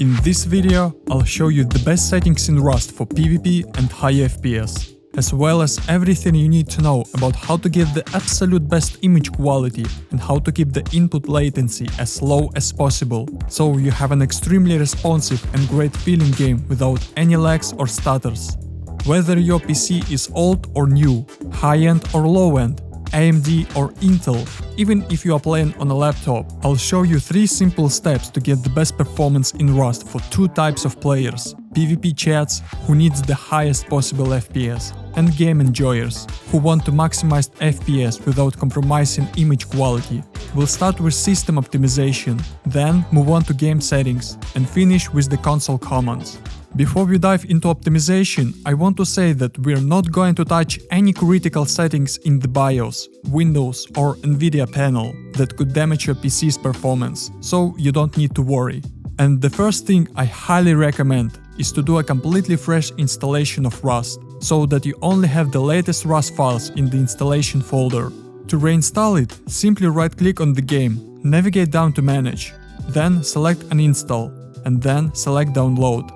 In this video, I'll show you the best settings in Rust for PvP and high FPS, as well as everything you need to know about how to get the absolute best image quality and how to keep the input latency as low as possible, so you have an extremely responsive and great feeling game without any lags or stutters. Whether your PC is old or new, high-end or low-end, AMD or Intel, even if you are playing on a laptop, I'll show you 3 simple steps to get the best performance in Rust for 2 types of players: PvP chats, who needs the highest possible FPS, and game enjoyers, who want to maximize FPS without compromising image quality. We'll start with system optimization, then move on to game settings, and finish with the console commands. Before we dive into optimization, I want to say that we're not going to touch any critical settings in the BIOS, Windows or NVIDIA panel that could damage your PC's performance, so you don't need to worry. And the first thing I highly recommend is to do a completely fresh installation of Rust, so that you only have the latest Rust files in the installation folder. To reinstall it, simply right-click on the game, navigate down to Manage, then select Uninstall, and then select Download.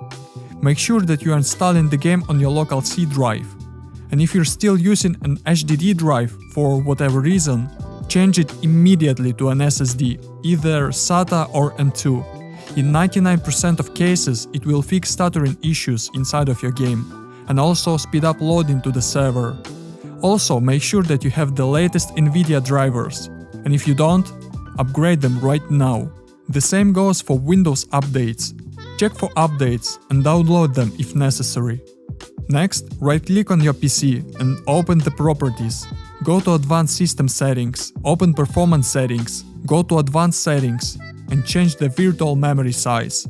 Make sure that you are installing the game on your local C drive. And if you're still using an HDD drive for whatever reason, change it immediately to an SSD, either SATA or M2. In 99% of cases, it will fix stuttering issues inside of your game, and also speed up loading to the server. Also, make sure that you have the latest NVIDIA drivers, and if you don't, upgrade them right now. The same goes for Windows updates. Check for updates and download them if necessary. Next, right-click on your PC and open the properties. Go to Advanced System Settings, open Performance Settings, go to Advanced Settings, and change the virtual memory size.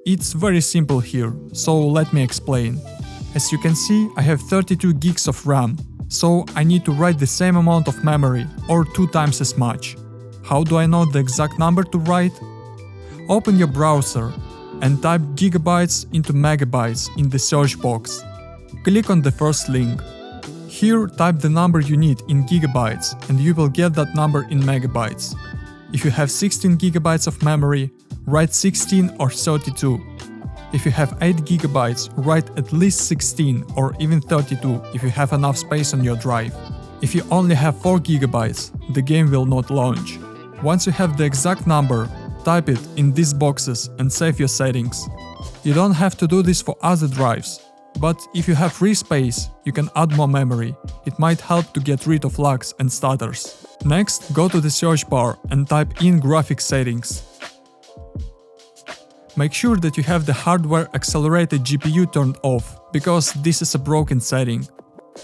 It's very simple here, so let me explain. As you can see, I have 32 gigs of RAM, so I need to write the same amount of memory, or 2 times as much. How do I know the exact number to write? Open your browser and type gigabytes into megabytes in the search box. Click on the first link. Here, type the number you need in gigabytes and you will get that number in megabytes. If you have 16 gigabytes of memory, write 16 or 32. If you have 8 gigabytes, write at least 16 or even 32 if you have enough space on your drive. If you only have 4 gigabytes, the game will not launch. Once you have the exact number, type it in these boxes and save your settings. You don't have to do this for other drives, but if you have free space, you can add more memory. It might help to get rid of lags and stutters. Next, go to the search bar and type in graphics settings. Make sure that you have the hardware accelerated GPU turned off, because this is a broken setting.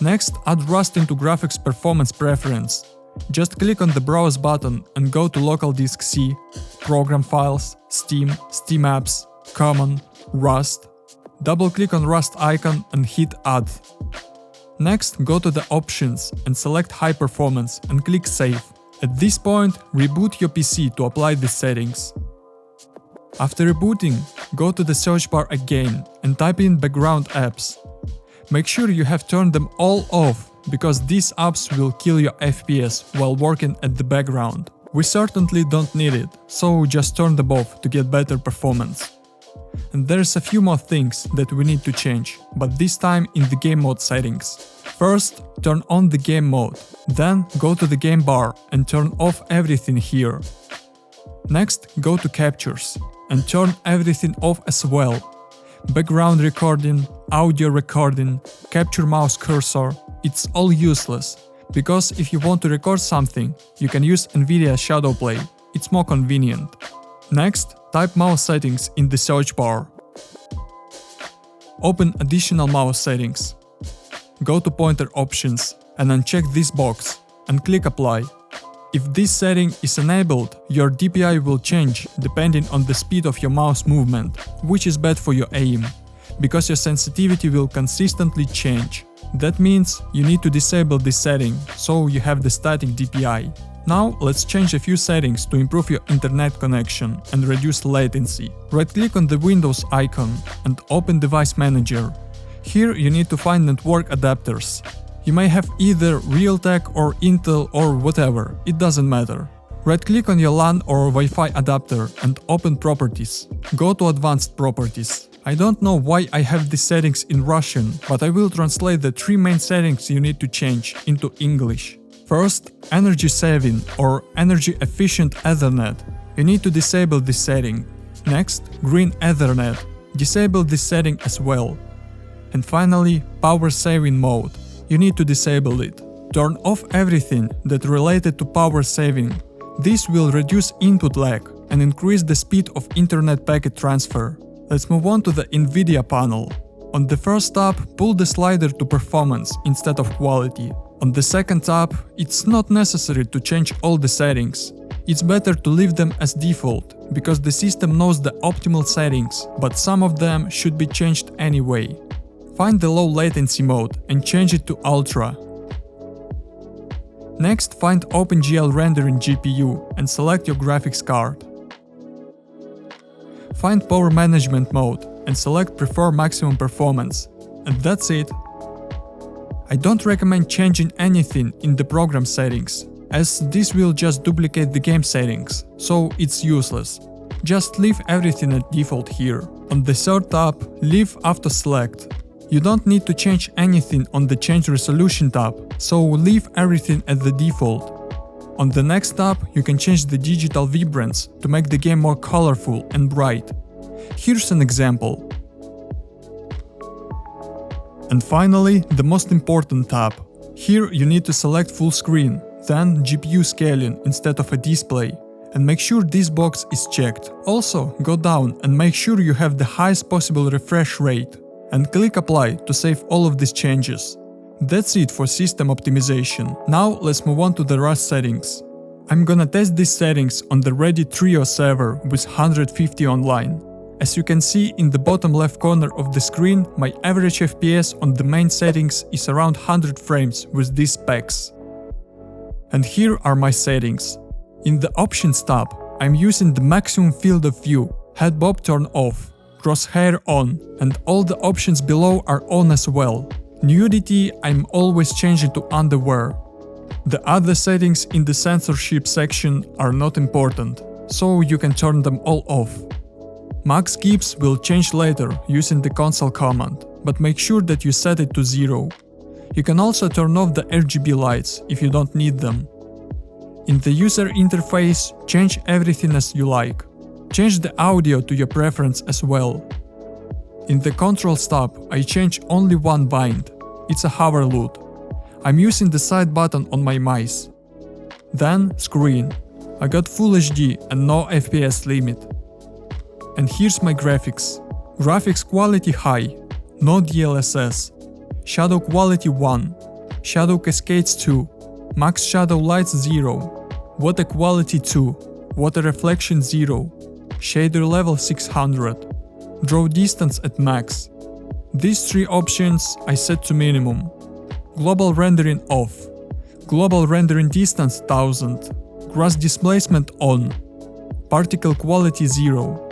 Next, add Rust into graphics performance preference. Just click on the Browse button and go to Local Disk C, Program Files, Steam, Steam Apps, Common, Rust. Double-click on Rust icon and hit Add. Next, go to the Options and select High Performance and click Save. At this point, reboot your PC to apply the settings. After rebooting, go to the search bar again and type in Background Apps. Make sure you have turned them all off, because these apps will kill your FPS while working at the background. We certainly don't need it, so just turn them off to get better performance. And there's a few more things that we need to change, but this time in the game mode settings. First, turn on the game mode, then go to the game bar and turn off everything here. Next, go to captures and turn everything off as well. Background recording, audio recording, capture mouse cursor, it's all useless, because if you want to record something, you can use NVIDIA Shadowplay, it's more convenient. Next, type mouse settings in the search bar. Open additional mouse settings. Go to pointer options and uncheck this box and click apply. If this setting is enabled, your DPI will change depending on the speed of your mouse movement, which is bad for your aim, because your sensitivity will consistently change. That means you need to disable this setting, so you have the static DPI. Now let's change a few settings to improve your internet connection and reduce latency. Right-click on the Windows icon and open Device Manager. Here you need to find network adapters. You may have either Realtek or Intel or whatever, it doesn't matter. Right-click on your LAN or Wi-Fi adapter and open Properties. Go to Advanced Properties. I don't know why I have these settings in Russian, but I will translate the 3 main settings you need to change into English. First, energy saving or energy efficient Ethernet. You need to disable this setting. Next, green Ethernet. Disable this setting as well. And finally, power saving mode. You need to disable it. Turn off everything that related to power saving. This will reduce input lag and increase the speed of internet packet transfer. Let's move on to the NVIDIA panel. On the first tab, pull the slider to performance instead of quality. On the second tab, it's not necessary to change all the settings. It's better to leave them as default, because the system knows the optimal settings, but some of them should be changed anyway. Find the low latency mode and change it to Ultra. Next, find OpenGL rendering GPU and select your graphics card. Find Power Management mode and select Prefer Maximum Performance. And that's it. I don't recommend changing anything in the program settings, as this will just duplicate the game settings, so it's useless. Just leave everything at default here. On the third tab, leave Auto Select. You don't need to change anything on the Change Resolution tab, so leave everything at the default. On the next tab, you can change the digital vibrance to make the game more colorful and bright. Here's an example. And finally, the most important tab. Here you need to select full screen, then GPU scaling instead of a display, and make sure this box is checked. Also, go down and make sure you have the highest possible refresh rate, and click Apply to save all of these changes. That's it for system optimization. Now let's move on to the Rust settings. I'm gonna test these settings on the Reddit Trio server with 150 online. As you can see in the bottom left corner of the screen, my average FPS on the main settings is around 100 frames with these specs. And here are my settings. In the Options tab, I'm using the maximum field of view, head bob turn off, crosshair on, and all the options below are on as well. Nudity I'm always changing to underwear. The other settings in the censorship section are not important, so you can turn them all off. MaxGibs will change later using the console command, but make sure that you set it to 0. You can also turn off the RGB lights if you don't need them. In the user interface, change everything as you like. Change the audio to your preference as well. In the Controls tab, I change only one bind. It's a hover loot. I'm using the side button on my mice. Then Screen. I got Full HD and no FPS limit. And here's my graphics. Graphics quality high, no DLSS. Shadow quality 1. Shadow cascades 2. Max shadow lights 0. Water quality 2. Water reflection 0. Shader level 600. Draw distance at max. These 3 options I set to minimum. Global rendering off. Global rendering distance 1000. Grass displacement on. Particle quality 0.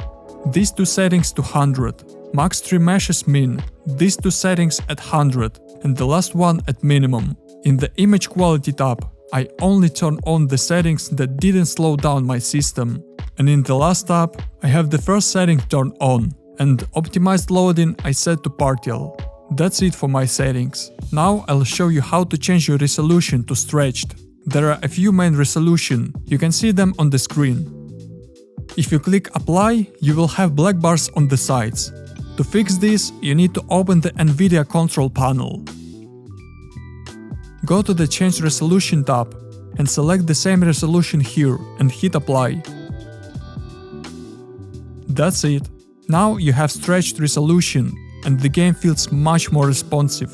These 2 settings to 100. Max 3 meshes min. These 2 settings at 100. And the last one at minimum. In the Image Quality tab, I only turn on the settings that didn't slow down my system. And in the last tab, I have the first setting turned on. And Optimized Loading I set to partial. That's it for my settings. Now I'll show you how to change your resolution to stretched. There are a few main resolutions. You can see them on the screen. If you click Apply, you will have black bars on the sides. To fix this, you need to open the NVIDIA control panel. Go to the Change Resolution tab and select the same resolution here and hit Apply. That's it. Now you have stretched resolution and the game feels much more responsive.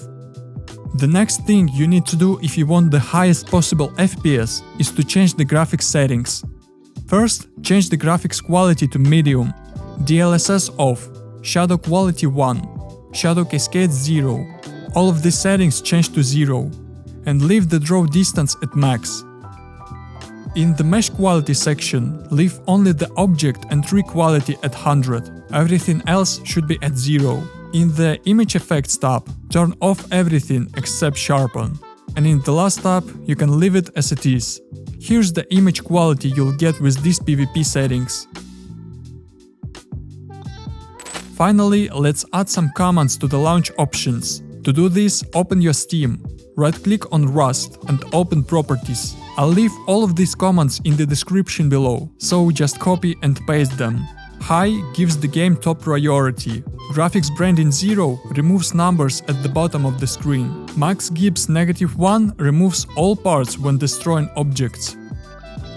The next thing you need to do if you want the highest possible FPS is to change the graphics settings. First, change the graphics quality to medium, DLSS off, shadow quality 1, shadow cascade 0. All of these settings change to 0, and leave the draw distance at max. In the mesh quality section, leave only the object and tree quality at 100, everything else should be at 0. In the Image Effects tab, turn off everything except Sharpen. And in the last tab, you can leave it as it is. Here's the image quality you'll get with these PvP settings. Finally, let's add some commands to the launch options. To do this, open your Steam, right-click on Rust and open Properties. I'll leave all of these commands in the description below, so just copy and paste them. High gives the game top priority. Graphics branding 0 removes numbers at the bottom of the screen. maxgibs -1 removes all parts when destroying objects.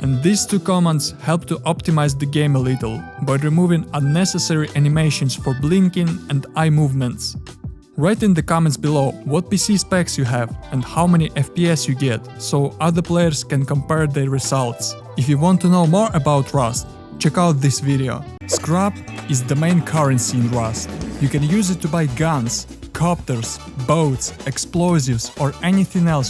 And these two commands help to optimize the game a little, by removing unnecessary animations for blinking and eye movements. Write in the comments below what PC specs you have and how many FPS you get, so other players can compare their results. If you want to know more about Rust, check out this video. Scrap is the main currency in Rust. You can use it to buy guns, copters, boats, explosives or anything else